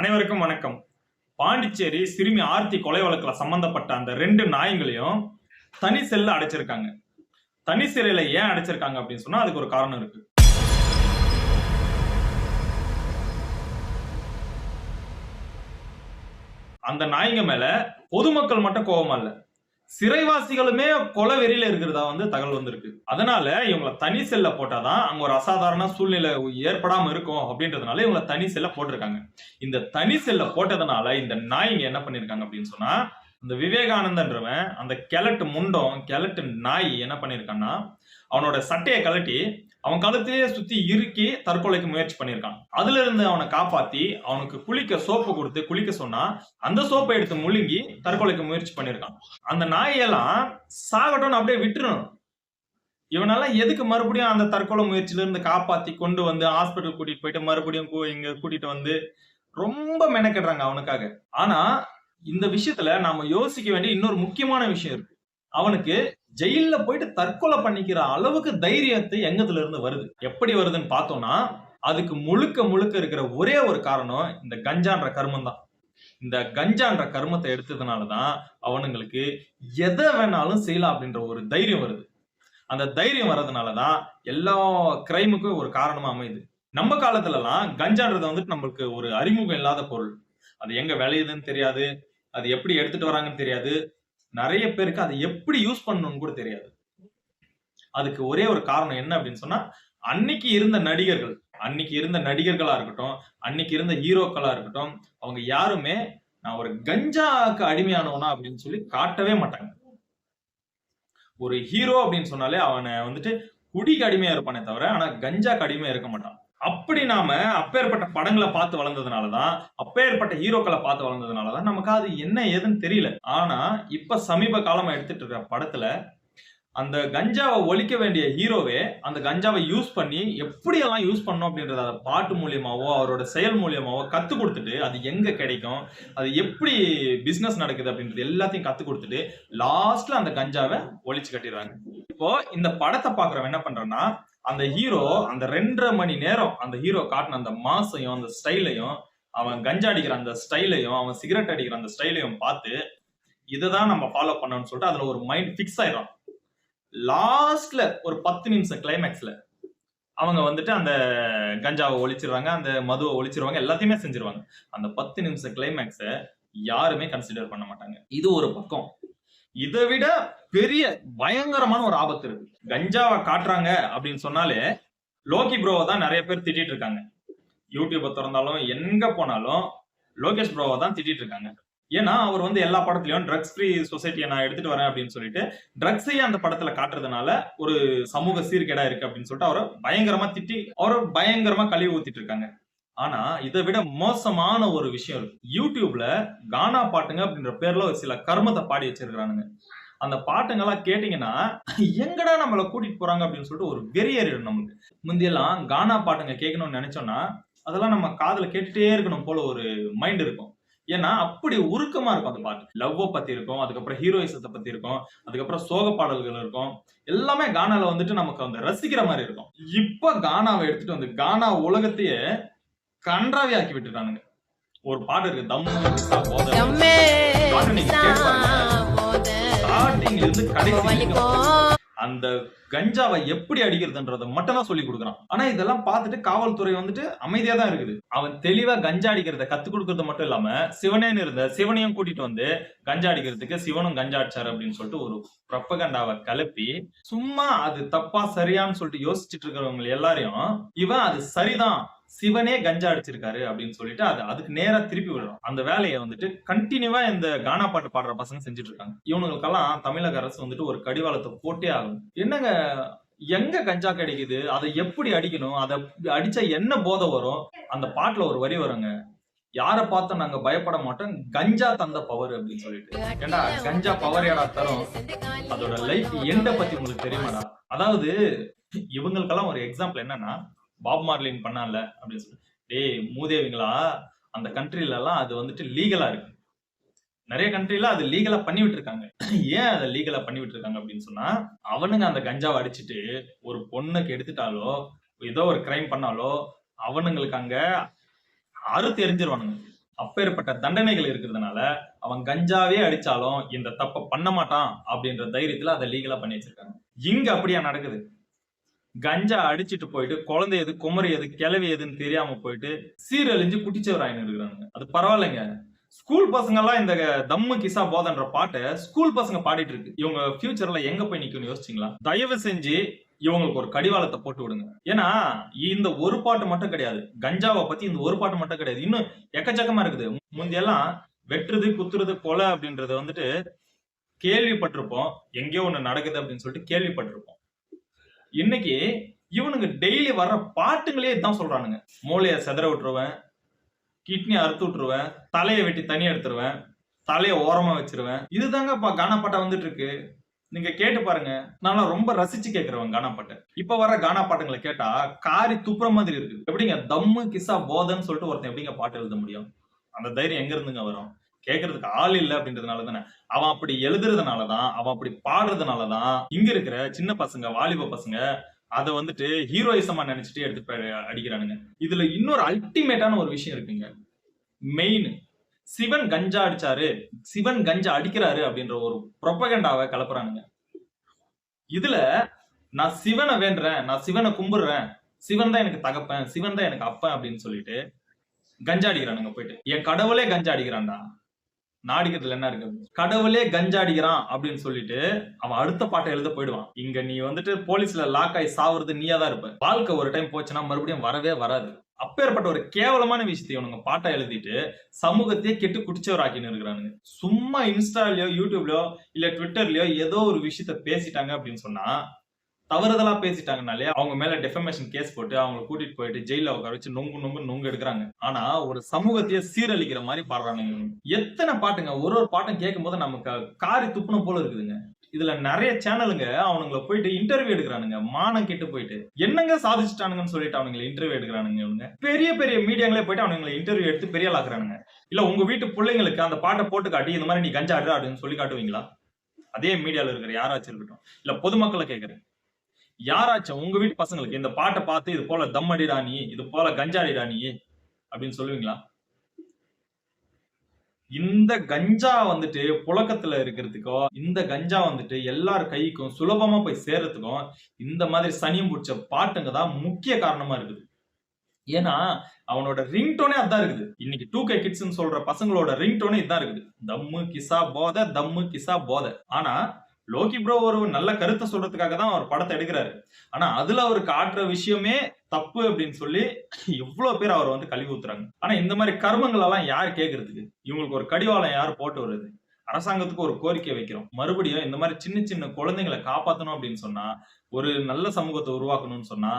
அனைவருக்கும் வணக்கம். பாண்டிச்சேரி சிறுமி ஆர்த்தி கொலை வழக்குல சம்பந்தப்பட்ட அந்த 2 நாய்களையும் தனி செல்ல அடைச்சிருக்காங்க. தனி சிறையில ஏன் அடைச்சிருக்காங்க அப்படின்னு சொன்னா அதுக்கு ஒரு காரணம் இருக்கு. அந்த நாய்ங்க மேல பொதுமக்கள் மட்டும் கோவமா இல்ல, சிறைவாசிகளுமே கொலை வெறியில இருக்கிறதா தகவல் வந்திருக்கு. அதனால இவங்களை தனி செல்ல போட்டாதான் அங்க ஒரு அசாதாரண சூழ்நிலை ஏற்படாம இருக்கும் அப்படின்றதுனால இவங்களை தனி செல்ல போட்டிருக்காங்க. இந்த தனி செல்ல போட்டதுனால இந்த நாய்ங்க என்ன பண்ணிருக்காங்க அப்படின்னு சொன்னா, இந்த விவேகானந்தன்றவன் அந்த கிழட்டு நாய் என்ன பண்ணிருக்கான்னா, அவனோட சட்டையை கழட்டி அவன் கழுத்தையே சுத்தி இறுக்கி தற்கொலைக்கு முயற்சி பண்ணிருக்கான். அதுல இருந்து அவனை காப்பாத்தி அவனுக்கு குளிக்க சோப்பு கொடுத்து குளிக்க சொன்னா அந்த சோப்பை எடுத்து முழுங்கி தற்கொலைக்கு முயற்சி பண்ணிருக்கான். அந்த நாயெல்லாம் சாகட்டும்னு அப்படியே விட்டுறணும். இவனால எதுக்கு மறுபடியும் அந்த தற்கொலை முயற்சியில இருந்து காப்பாத்தி கொண்டு வந்து ஹாஸ்பிட்டல் கூட்டிட்டு போயிட்டு மறுபடியும் இங்க கூட்டிட்டு வந்து ரொம்ப மெனக்கெடுறாங்க அவனுக்காக. ஆனா இந்த விஷயத்துல நாம யோசிக்க வேண்டிய இன்னொரு முக்கியமான விஷயம் இருக்கு. அவனுக்கு ஜெயில போயிட்டு தற்கொலை பண்ணிக்கிற அளவுக்கு தைரியத்தை எங்கத்துல இருந்து வருது, எப்படி வருதுன்னு பார்த்தோம்னா அதுக்கு முழுக்க முழுக்க இருக்கிற ஒரே ஒரு காரணம் இந்த கஞ்சான்ற கர்மம் தான். இந்த கஞ்சான்ற கர்மத்தை எடுத்ததுனாலதான் அவனுங்களுக்கு எதை வேணாலும் செய்யலாம் அப்படின்ற ஒரு தைரியம் வருது. அந்த தைரியம் வர்றதுனாலதான் எல்லா கிரைமுக்கும் ஒரு காரணமா அமையுது. நம்ம காலத்துல எல்லாம் கஞ்சான்றது நம்மளுக்கு ஒரு அறிமுகம் இல்லாத பொருள். அது எங்க விளையுதுன்னு தெரியாது, அது எப்படி எடுத்துட்டு வராங்கன்னு தெரியாது, நிறைய பேருக்கு அதை எப்படி யூஸ் பண்ணணும்னு கூட தெரியாது. அதுக்கு ஒரே ஒரு காரணம் என்ன அப்படின்னு சொன்னா, அன்னைக்கு இருந்த நடிகர்களா இருக்கட்டும், அன்னைக்கு இருந்த ஹீரோக்களா இருக்கட்டும், அவங்க யாருமே நான் ஒரு கஞ்சாக்கு அடிமையானவனா அப்படின்னு சொல்லி காட்டவே மாட்டாங்க. ஒரு ஹீரோ அப்படின்னு சொன்னாலே அவனை குடிக்கு அடிமையா இருப்பானே தவிர ஆனா கஞ்சாக்கு அடிமையா இருக்க மாட்டான். அப்படி நாம அப்பேற்பட்ட படங்களை பார்த்து வளர்ந்ததுனாலதான், அப்பேற்பட்ட ஹீரோக்களை பார்த்து வளர்ந்ததுனாலதான் நமக்கு அது என்ன ஏதுன்னு தெரியல. ஆனா இப்ப சமீப காலமா எடுத்துட்டு இருக்க படத்துல அந்த கஞ்சாவை ஒழிக்க வேண்டிய ஹீரோவே அந்த கஞ்சாவை யூஸ் பண்ணி எப்படியெல்லாம் யூஸ் பண்ணணும் அப்படின்றத பாட்டு மூலியமாவோ அவரோட செயல் மூலியமாவோ கத்து கொடுத்துட்டு அது எங்க கிடைக்கும், அது எப்படி பிசினஸ் நடக்குது அப்படின்றது எல்லாத்தையும் கத்து கொடுத்துட்டு லாஸ்ட்ல அந்த கஞ்சாவை ஒழிச்சு கட்டிடுறாங்க. இப்போ இந்த படத்தை பாக்குறவன் என்ன பண்றான்னா, அந்த ஹீரோ அந்த 2.5 மணி நேரம் அந்த ஹீரோ காட்டின அந்த மாசையும் அந்த ஸ்டைலையும், அவன் கஞ்சா அடிக்கிற அந்த ஸ்டைலையும், அவன் சிகரெட் அடிக்கிற அந்த ஸ்டைலையும் பார்த்து இதைதான் நம்ம ஃபாலோ பண்ணணும்னு சொல்லிட்டு அதுல ஒரு மைண்ட் பிக்ஸ் ஆயிடும். லாஸ்ட்ல ஒரு 10 நிமிஷம் கிளைமேக்ஸ்ல அவங்க அந்த கஞ்சாவை ஒழிச்சிருவாங்க, அந்த மதுவை ஒழிச்சிருவாங்க, எல்லாத்தையுமே செஞ்சிருவாங்க. அந்த 10 நிமிஷம் கிளைமேக்ஸ யாருமே கன்சிடர் பண்ண மாட்டாங்க. இது ஒரு பக்கம். இதை விட பெரிய பயங்கரமான ஒரு ஆபத்து இருக்கு. கஞ்சாவை காட்டுறாங்க அப்படின்னு சொன்னாலே லோகி ப்ரோவை தான் நிறைய பேர் திட்டிட்டு இருக்காங்க. யூடியூபை திறந்தாலும் எங்க போனாலும் லோகேஷ் ப்ரோவை தான் திட்டிட்டு இருக்காங்க. ஏன்னா அவர் எல்லா படத்துலயும் ட்ரக்ஸ் ஃப்ரீ சொசைட்டியை நான் எடுத்துட்டு வரேன் அப்படின்னு சொல்லிட்டு ட்ரக்ஸையே அந்த படத்துல காட்டுறதுனால ஒரு சமூக சீர்கேடா இருக்கு அப்படின்னு சொல்லிட்டு அவரை பயங்கரமா திட்டி அவரை பயங்கரமா கழுவி ஊத்திட்டு இருக்காங்க. ஆனா இதை விட மோசமான ஒரு விஷயம் இருக்கு. யூடியூப்ல கானா பாட்டுங்க அப்படின்ற பேர்ல ஒரு சில கர்மத்தை பாடி வச்சிருக்கானுங்க. அந்த பாட்டுங்கெல்லாம் கேட்டீங்கன்னா எங்கடா நம்மள கூட்டிட்டு போறாங்க அப்படின்னு சொல்லிட்டு ஒரு வெறியேறிடும் நமக்கு. முந்தியெல்லாம் கானா பாட்டுங்க கேட்கணும்னு நினைச்சோம்னா அதெல்லாம் நம்ம காதுல கேட்டுட்டே இருக்கணும் போல ஒரு மைண்ட் இருக்கும். ஏன்னா அப்படி உருக்கமா இருக்கும் அந்த பாட்டு. லவ்வ பத்தி இருக்கும், அதுக்கப்புறம் ஹீரோயிசத்தை பத்தி இருக்கும், அதுக்கப்புறம் சோக பாடல்கள் இருக்கும். எல்லாமே கானால நமக்கு ரசிக்கிற மாதிரி இருக்கும். இப்ப கானாவை எடுத்துட்டு கானா உலகத்தையே கன்றாவி ஆக்கி விட்டுட்டானுங்க. ஒரு பாட்டு இருக்கு, ஸ்டார்டிங்ல இருந்து கடைசி அந்த கஞ்சாவை எப்படி அடிக்கிறதுன்றத மட்டும் தான் சொல்லி கொடுக்குறான். ஆனா இதெல்லாம் பார்த்துட்டு காவல்துறை அமைதியா தான் இருக்குது. அவன் தெளிவா கஞ்சா அடிக்கிறத கத்து கொடுக்கறது மட்டும் இல்லாம சிவனேன்னு இருந்த சிவனையும் கூட்டிட்டு கஞ்சா அடிக்கிறதுக்கு சிவனும் கஞ்சா அடிச்சாரு அப்படின்னு சொல்லிட்டு ஒரு ப்ரொபகண்டாவை கிளப்பி சும்மா அது தப்பா சரியான்னு சொல்லிட்டு யோசிச்சுட்டு இருக்கிறவங்க எல்லாரையும் இவன் அது சரிதான், சிவனே கஞ்சா அடிச்சிருக்காரு அப்படின்னு சொல்லிட்டு அதுக்கு நேரா திருப்பி விடுறோம். அந்த வேலையை கண்டினியூவா இந்த கானா பாட்டு பாடுற பசங்க செஞ்சுட்டு இருக்காங்க. இவனுக்கெல்லாம் தமிழக அரசு ஒரு கடிவாளத்தை போட்டே ஆகும். என்னங்க, எங்க கஞ்சா கிடைக்குது, அதை எப்படி அடிக்கணும், அதை அடிச்சா என்ன போதை வரும், அந்த பாட்டுல ஒரு வரி வருங்க, யாரை பார்த்தோம் நாங்க பயப்பட மாட்டோம், கஞ்சா தந்த பவர் அப்படின்னு சொல்லிட்டு. ஏண்டா கஞ்சா பவர் ஏடா தரும், அதோட லைஃப் எண்ட பத்தி உங்களுக்கு தெரியுமாடா? அதாவது இவங்களுக்கெல்லாம் ஒரு எக்ஸாம்பிள் என்னன்னா, பாப் மார்லின் பண்ணால அப்படின்னு சொல்லி, டேய் மூதேவிங்களா, அந்த கண்ட்ரில எல்லாம் அது லீகலா இருக்கு. நிறைய கண்ட்ரில அது லீகலா பண்ணி விட்டுருக்காங்க. ஏன் அதை லீகலா பண்ணி விட்டுருக்காங்க அப்படின்னு சொன்னா, அவனுங்க அந்த கஞ்சாவை அடிச்சுட்டு ஒரு பொண்ணுக்கு எடுத்துட்டாலோ ஏதோ ஒரு கிரைம் பண்ணாலோ அவனுங்களுக்கு அங்க அறுத்து எரிஞ்சிருவானுங்க. அப்பேற்பட்ட தண்டனைகள் இருக்கிறதுனால அவன் கஞ்சாவே அடிச்சாலும் இந்த தப்ப பண்ண மாட்டான் அப்படின்ற தைரியத்துல அதை லீகலா பண்ணி வச்சிருக்காங்க. இங்க அப்படியா நடக்குது? கஞ்சா அடிச்சிட்டு போயிட்டு குழந்தை எது குமரி எது கிளவி எதுன்னு தெரியாம போயிட்டு சீரழிஞ்சு குட்டிச்சவர் ஆயின்னு இருக்கிறாங்க. அது பரவாயில்லைங்க. ஸ்கூல் பசங்க எல்லாம் இந்த தம்மு கிசா போதன்ற பாட்டை ஸ்கூல் பசங்க பாடிட்டு இருக்கு. இவங்க ஃபியூச்சர்ல எங்க போய் நிக்கும்னு யோசிச்சீங்களா? தயவு செஞ்சு இவங்களுக்கு ஒரு கடிவாளத்தை போட்டு விடுங்க. ஏன்னா இந்த ஒரு பாட்டு மட்டும் கிடையாது, கஞ்சாவை பத்தி இந்த ஒரு பாட்டு மட்டும் கிடையாது, இன்னும் எக்கச்சக்கமா இருக்குது. முந்தையெல்லாம் வெட்டுறது குத்துறது கொலை அப்படின்றத வந்துட்டு கேள்விப்பட்டிருப்போம், எங்கேயோ ஒண்ணு நடக்குது அப்படின்னு சொல்லிட்டு கேள்விப்பட்டிருப்போம். இன்னைக்கு இவனுங்க டெய்லி வர்ற பாட்டுங்களே இதான் சொல்றானுங்க. மூளைய செதற விட்டுருவேன், கிட்னி அறுத்து விட்டுருவேன், தலையை வெட்டி தனியா எடுத்துருவேன், தலையை ஓரமா வச்சிருவேன். இதுதாங்க கானா பாட்டா வந்துட்டு இருக்கு. நீங்க கேட்டு பாருங்க. நான் ரொம்ப ரசிச்சு கேட்கிறவன் கானா பாட்டை. இப்ப வர கானா பாட்டுங்களை கேட்டா காரி துப்புற மாதிரி இருக்கு. எப்படிங்க தம்மு கிசா போதன்னு சொல்லிட்டு ஒருத்தன் எப்படிங்க பாட்டு எழுத முடியும்? அந்த தைரியம் எங்க இருந்துங்க வரும்? கேட்கறதுக்கு ஆள் இல்லை அப்படின்றதுனால தானே. அவன் அப்படி எழுதுறதுனாலதான், அவன் அப்படி பாடுறதுனாலதான் இங்க இருக்கிற சின்ன பசங்க வாலிப பசங்க அதை வந்துட்டு ஹீரோயிசமா நினைச்சிட்டு எடுத்து அடிக்கிறானுங்க. இதுல இன்னொரு அல்டிமேட்டான ஒரு விஷயம் இருக்குங்க. மெயின் சிவன் கஞ்சா அடிச்சாரு, சிவன் கஞ்சா அடிக்கிறாரு அப்படின்ற ஒரு ப்ரொபகண்டாவை கலப்புறானுங்க. இதுல நான் சிவனை வேண்டுறேன், நான் சிவனை கும்பிடுறேன், சிவன் தான் எனக்கு தகப்பன், சிவன் தான் எனக்கு அப்பன் அப்படின்னு சொல்லிட்டு கஞ்சா அடிக்கிறானுங்க. போயிட்டு என் கடவுளே கஞ்சா அடிக்கிறான்டா, நாடிக்கிறதுல என்ன இருக்கு? கடவுளே கஞ்சா அடிக்கிறான் அப்படின்னு சொல்லிட்டு அவன் அடுத்த பாட்டை எழுத போயிடுவான். இங்க நீ வந்துட்டு போலீஸ்ல லாக் ஆகி சாவுறது நீயா தான் இருப்ப. வாழ்க்கை ஒரு டைம் போச்சுன்னா மறுபடியும் வரவே வராது. அப்பேற்பட்ட ஒரு கேவலமான விஷயத்தை இவனுங்க பாட்டா எழுதிட்டு சமூகத்தையே கெட்டு குடிச்சவராக்கின்னு இருக்கிறானுங்க. சும்மா இன்ஸ்டாலயோ யூடியூப்லயோ இல்ல ட்விட்டர்லயோ ஏதோ ஒரு விஷயத்த பேசிட்டாங்க அப்படின்னு சொன்னா, தவறுதலா பேசிட்டாங்கனாலே அவங்க மேல டெஃபமேஷன் கேஸ் போட்டு அவங்க கூட்டிட்டு போயிட்டு ஜெயில உட்கார வச்சு நொங்கு எடுக்கிறாங்க. ஆனா ஒரு சமூகத்தையே சீரழிக்கிற மாதிரி பாடுறானுங்க. எத்தனை பாட்டுங்க, ஒரு பாட்டும் கேட்கும் போது நமக்கு காரி துப்புன போல இருக்குதுங்க. இதுல நிறைய சேனலுங்க அவனுங்களை போயிட்டு இன்டர்வியூ எடுக்கிறானுங்க. மானம் கெட்டு போயிட்டு என்னங்க சாதிச்சுட்டானுங்கன்னு சொல்லிட்டு அவனுங்களை இன்டர்வியூ எடுக்கிறானுங்க. இவங்க பெரிய பெரிய மீடியாங்களே போயிட்டு அவனுங்களை இன்டர்வியூ எடுத்து பெரிய ஆக்குறானுங்க. இல்ல உங்க வீட்டு பிள்ளைங்களுக்கு அந்த பாட்டை போட்டு காட்டி இந்த மாதிரி நீ கஞ்சா ஆடுற அப்படின்னு சொல்லி காட்டுவீங்களா? அதே மீடியால இருக்கிற யாராச்சும் இருக்கட்டும், இல்ல பொதுமக்களை கேட்கிறேன், யாராச்சும் உங்க வீட்டு பசங்களுக்கு இந்த பாட்டை பார்த்து இது போல தம் அடிடானி, இது போல கஞ்சா அடிடானி அப்படின்னு சொல்லுவீங்களா? இந்த கஞ்சா வந்துட்டு புழக்கத்துல இருக்கிறதுக்கோ, இந்த கஞ்சா வந்துட்டு எல்லார் கைக்கும் சுலபமா போய் சேர்றதுக்கும் இந்த மாதிரி சனியம் பிடிச்ச பாட்டுங்க தான் முக்கிய காரணமா இருக்குது. ஏன்னா அவனோட ரிங்டோனே அதான் இருக்குது. இன்னைக்கு 2K கிட்ஸ்ன்னு சொல்ற பசங்களோட ரிங்டோனே இதான் இருக்குது. தம்மு கிசா போத, தம்மு கிசா போத. ஆனா லோகி ப்ரோ ஒரு நல்ல கருத்தை சொல்றதுக்காக தான் அவர் படத்தை எடுக்கிறாரு. ஆனா அதுல அவர் காட்டுற விஷயமே தப்பு அப்படின்னு சொல்லி இவ்வளவு பேர் அவர் வந்து கழுவி ஊத்துறாங்க. ஆனா இந்த மாதிரி கர்மங்கள் எல்லாம் யார் கேட்கறதுக்கு? இவங்களுக்கு ஒரு கடிவாளம் யார் போட்டு வருது? அரசாங்கத்துக்கு ஒரு கோரிக்கை வைக்கிறோம். மறுபடியும் இந்த மாதிரி சின்ன சின்ன குழந்தைங்களை காப்பாற்றணும் அப்படின்னு சொன்னா, ஒரு நல்ல சமூகத்தை உருவாக்கணும்னு சொன்னா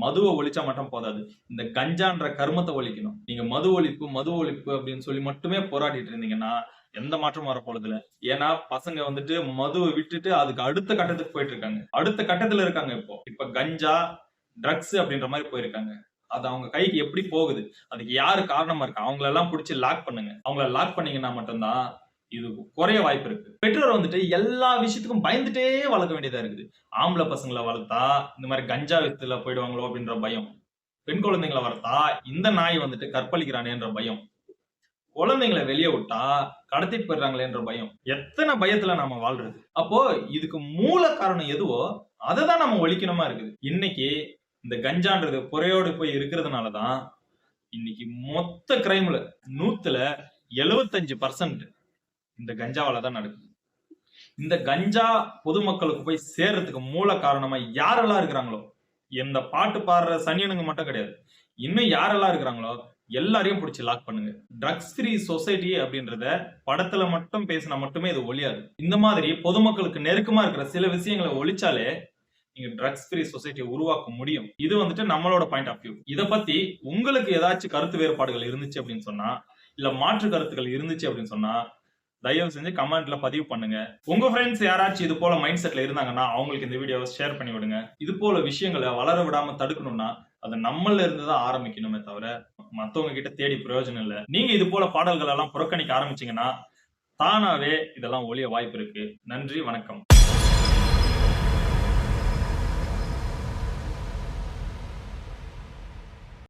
மதுவை ஒழிச்சா மட்டும் போதாது, இந்த கஞ்சான்ற கர்மத்தை ஒழிக்கணும். நீங்க மது ஒழிப்பு அப்படின்னு சொல்லி மட்டுமே போராடிட்டு இருந்தீங்கன்னா எந்த மாற்றமும் வரப்போறது இல்ல. ஏன்னா பசங்க வந்துட்டு மதுவை விட்டுட்டு அதுக்கு அடுத்த கட்டத்துக்கு போயிட்டு இருக்காங்க. அடுத்த கட்டத்துல இருக்காங்க. இப்ப கஞ்சா ட்ரக்ஸ் அப்படின்ற மாதிரி போயிருக்காங்க. அது அவங்க கைக்கு எப்படி போகுது, அதுக்கு யாரு காரணமா இருக்கு? அவங்கள எல்லாம் பிடிச்சி லாக் பண்ணுங்க. அவங்கள லாக் பண்ணீங்கன்னா மட்டும்தான் இது குறைய வாய்ப்பு இருக்கு. பெற்றோர் வந்துட்டு எல்லா விஷயத்துக்கும் பயந்துட்டே வளர்க்க வேண்டியதா இருக்குது. ஆம்பளை பசங்களை வளர்த்தா இந்த மாதிரி கஞ்சா வித்துல போயிடுவாங்களோ அப்படின்ற பயம், பெண் குழந்தைங்களை வளர்த்தா இந்த நாய் வந்துட்டு கற்பழிக்கிறானேன்ற பயம், குழந்தைங்களை வெளியே விட்டா கடத்திட்டு போயிடுறாங்களேன்ற பயம். எத்தனை பயத்துல நாம வாழ்றது? அப்போ இதுக்கு மூல காரணம் எதுவோ அதை தான் நம்ம ஒழிக்கணுமா இருக்குது. இன்னைக்கு இந்த கஞ்சான்றது குறையோடு போய் இருக்கிறதுனாலதான் இன்னைக்கு மொத்த கிரைம்ல 100% இந்த கஞ்சாவால தான் நடக்குது. இந்த கஞ்சா பொதுமக்களுக்கு போய் சேர்றதுக்கு மூல காரணமா யாரெல்லாம் இருக்கிறாங்களோ, இந்த பாட்டு பாடுற சனியனுங்க மட்டும் கிடையாது, இன்னும் யாரெல்லாம் இருக்கிறாங்களோ எல்லாரையும் பிடிச்சி லாக் பண்ணுங்க. ட்ரக்ஸ் ஃப்ரீ சொசைட்டி அப்படின்றத படத்துல மட்டும் பேசினா மட்டுமே இது ஒழியாது. இந்த மாதிரி பொதுமக்களுக்கு நெருக்கமா இருக்கிற சில விஷயங்களை ஒழிச்சாலே நீங்க ட்ரக்ஸ் ஃப்ரீ சொசைட்டியை உருவாக்க முடியும். இது வந்துட்டு நம்மளோட பாயிண்ட் ஆஃப் வியூ. இதை பத்தி உங்களுக்கு ஏதாச்சும் கருத்து வேறுபாடுகள் இருந்துச்சு அப்படின்னு சொன்னா, இல்ல மாற்று கருத்துக்கள் இருந்துச்சு அப்படின்னு சொன்னா தயவு செஞ்சு கமெண்ட்ல பதிவு பண்ணுங்க. உங்க ஃப்ரெண்ட்ஸ் யாராச்சும் இது போல மைண்ட் செட்ல இருந்தாங்கன்னா அவங்களுக்கு இந்த வீடியோவை ஷேர் பண்ணி விடுங்க. இது போல விஷயங்களை வளர விடாம தடுக்கணும்னா அது நம்மள இருந்து தான் ஆரம்பிக்கணுமே தவிர மத்தவங்க கிட்ட தேடி பிரயோஜனம் இல்லை. நீங்க இது போல பாடல்கள் எல்லாம் புறக்கணிக்க ஆரம்பிச்சீங்கன்னா தானாவே இதெல்லாம் ஒழிய வாய்ப்பு இருக்கு. நன்றி, வணக்கம்.